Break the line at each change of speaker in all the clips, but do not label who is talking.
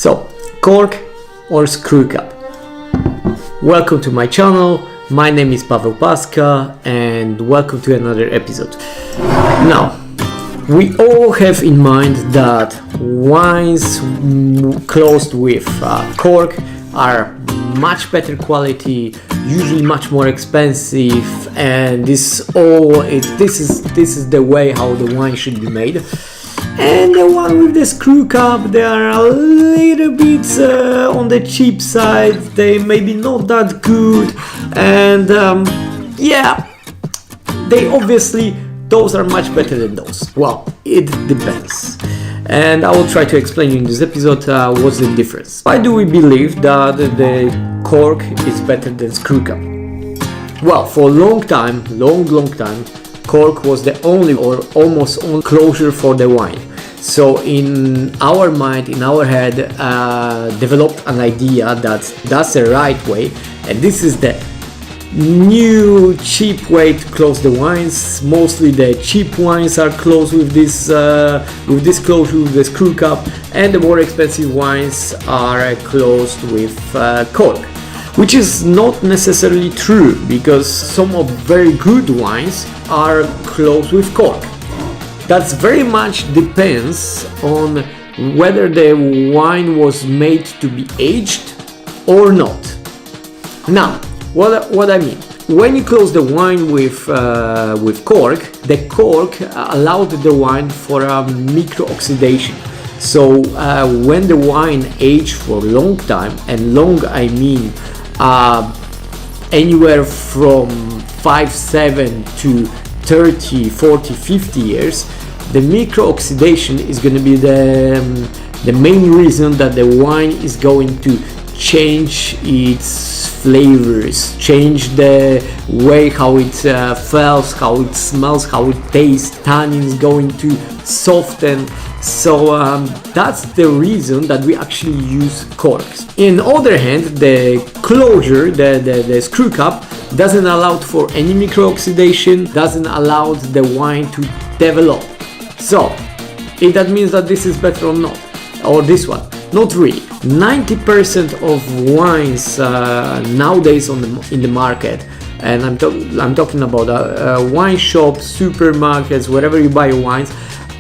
So, cork or screw cap? Welcome to my channel. My name is Paweł Paska and welcome to another episode. Now, we all have in mind that wines closed with cork are much better quality, usually much more expensive, and this is the way how the wine should be made. And the one with the screw cap, they are a little bit on the cheap side. They maybe not that good, and they obviously, those are much better than those. Well, it depends, and I will try to explain you in this episode what's the difference. Why do we believe that the cork is better than screw cap? Well, for a long time, cork was the only or almost only closure for the wine. So in our mind, in our head, developed an idea that that's the right way, and this is the new cheap way to close the wines. Mostly the cheap wines are closed with this closure, with the screw cap, and the more expensive wines are closed with cork. Which is not necessarily true, because some of very good wines are closed with cork. That very much depends on whether the wine was made to be aged or not. Now, what I mean, when you close the wine with cork, the cork allowed the wine for a micro-oxidation. So when the wine aged for a long time, and long I mean anywhere from 5, 7 to 30, 40, 50 years, the micro-oxidation is going to be the main reason that the wine is going to change its flavors, change the way how it feels, how it smells, how it tastes. Tannin is going to soften. So that's the reason that we actually use corks. On the other hand, the closure, the screw cap, doesn't allow for any micro-oxidation, doesn't allow the wine to develop. So, if that means that this is better or not, or this one, not really. 90% of wines nowadays in the market, and I'm talking about wine shops, supermarkets, wherever you buy wines,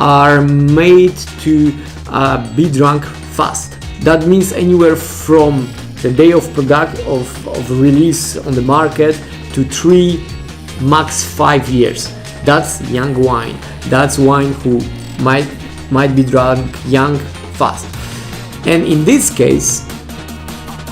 are made to be drunk fast. That means anywhere from the day of product of release on the market to 3, max 5 years. That's young wine. That's wine who might be drunk young, fast. And in this case,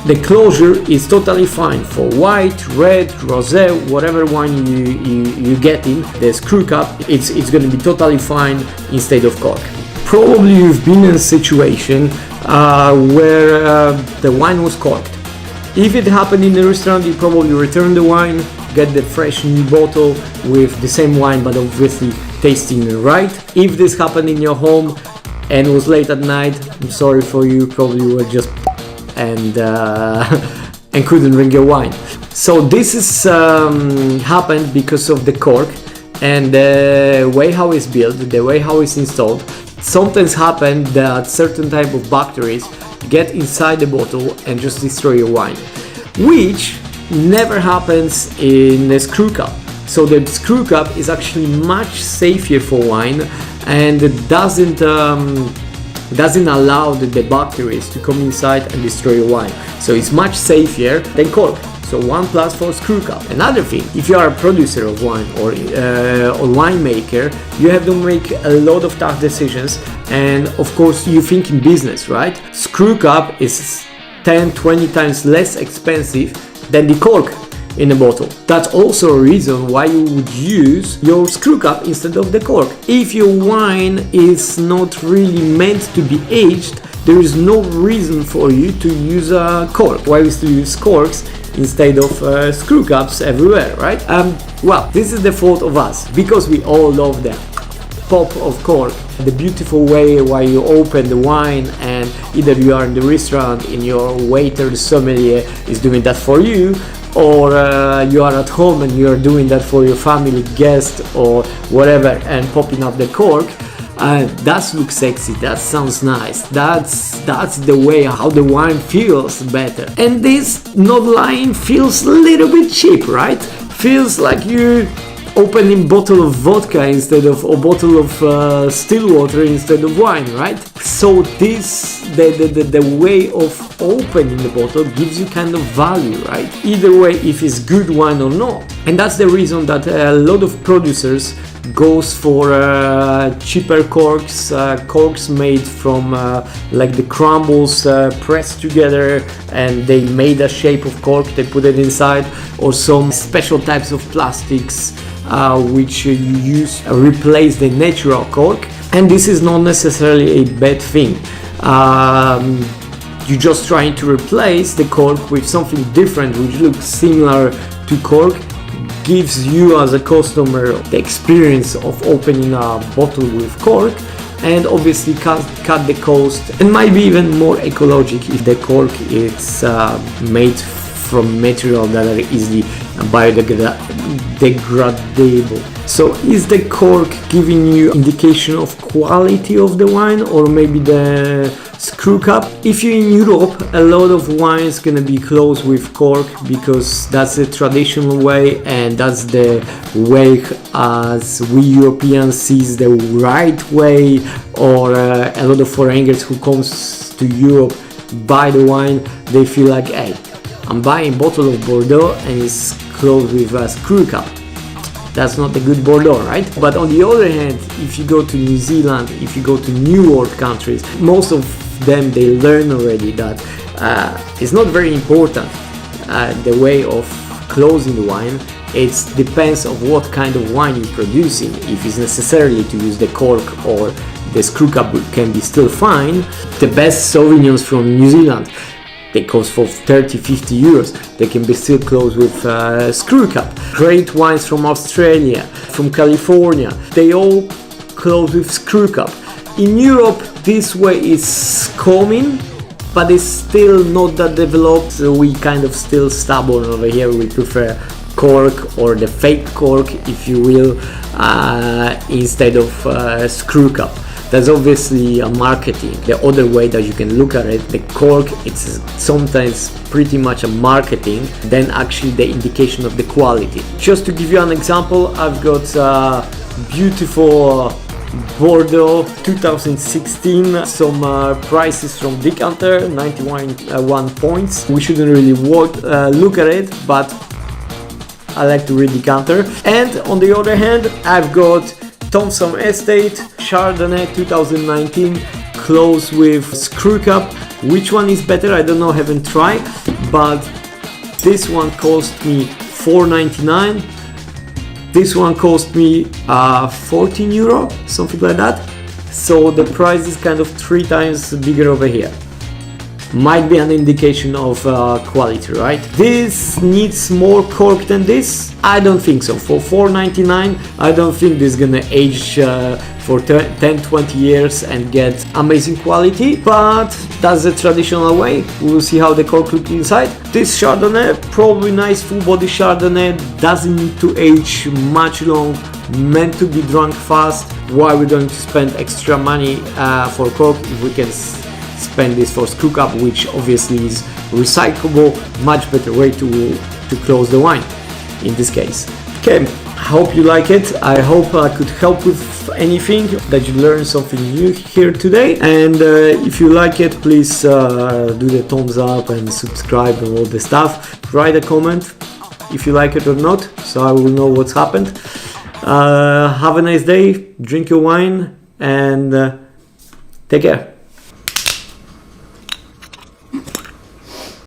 the closure is totally fine for white, red, rosé, whatever wine you get in. The screw cap, it's going to be totally fine instead of cork. Probably you've been in a situation where the wine was corked. If it happened in the restaurant, you probably return the wine, get the fresh new bottle with the same wine, but obviously tasting right. If this happened in your home and was late at night, I'm sorry for you, probably you were just and couldn't drink your wine. So this is happened because of the cork and the way how it's built, the way how it's installed. Sometimes happen that certain type of bacteria get inside the bottle and just destroy your wine, which never happens in the screw cap. So the screw cap is actually much safer for wine, and it doesn't allow the bacteria to come inside and destroy your wine. So it's much safer than cork. So 1+ for screw cap. Another thing, if you are a producer of wine or winemaker, you have to make a lot of tough decisions, and of course you think in business, right? Screw cap is 10-20 times less expensive than the cork in a bottle. That's also a reason why you would use your screw cap instead of the cork. If your wine is not really meant to be aged, there is no reason for you to use a cork. Why we still use corks instead of screw caps everywhere, right? Well, this is the fault of us, because we all love the pop of cork, the beautiful way why you open the wine, and either you are in the restaurant and your waiter, the sommelier, is doing that for you, or you are at home and you are doing that for your family guest or whatever and popping up the cork. that looks sexy, that sounds nice, that's the way how the wine feels better. And this, not lying, feels a little bit cheap, right? Feels like you opening bottle of vodka instead of a bottle of still water instead of wine, right? So this the way of opening the bottle gives you kind of value, right? Either way, if it's good wine or not. And that's the reason that a lot of producers goes for cheaper corks, corks made from like the crumbles pressed together and they made a shape of cork, they put it inside, or some special types of plastics which you use replace the natural cork. And this is not necessarily a bad thing. You're just trying to replace the cork with something different which looks similar to cork, gives you as a customer the experience of opening a bottle with cork, and obviously cut the cost, and might be even more ecologic if the cork is made from material that are easily biodegradable. So is the cork giving you indication of quality of the wine, or maybe the screw cap? If you're in Europe, a lot of wine is gonna be closed with cork because that's the traditional way, and that's the way as we Europeans sees the right way, or a lot of foreigners who comes to Europe buy the wine, they feel like, hey, I'm buying a bottle of Bordeaux and it's closed with a screw cap. That's not a good Bordeaux, right? But on the other hand, if you go to New Zealand, if you go to New World countries, most of them, they learn already that it's not very important the way of closing the wine. It depends on what kind of wine you're producing. If it's necessarily to use the cork or the screw cap can be still fine. The best Sauvignons from New Zealand, they cost for 30-50 euros. They can be still closed with screw cap. Great wines from Australia, from California, they all close with screw cap. In Europe, this way is coming, but it's still not that developed. So we kind of still stubborn over here. We prefer cork, or the fake cork, if you will, instead of screw cap. That's obviously a marketing. The other way that you can look at it, the cork, it's sometimes pretty much a marketing than actually the indication of the quality. Just to give you an example, I've got beautiful Bordeaux 2016, some prices from Decanter, 91 points. We shouldn't really look at it, but I like to read Decanter. And on the other hand, I've got Thompson Estate Chardonnay 2019 closed with screw cap. Which one is better? I don't know, haven't tried, but this one cost me $4.99. This one cost me 14 euro, something like that. So the price is kind of 3 times bigger over here. Might be an indication of quality, right? This needs more cork than this? I don't think so. For $4.99, I don't think this is gonna age for 10-20 years and get amazing quality, but that's the traditional way. We'll see how the cork looks inside. This Chardonnay, probably nice full body Chardonnay, doesn't need to age much long, meant to be drunk fast. Why we're going to spend extra money for cork if we can spend this for screw cap, which obviously is recyclable, much better way to close the wine in this case. Okay, I hope you like it. I hope I could help with anything, that you learned something new here today. And if you like it, please do the thumbs up and subscribe and all the stuff. Write a comment if you like it or not, so I will know what's happened. Have a nice day, drink your wine, and take care.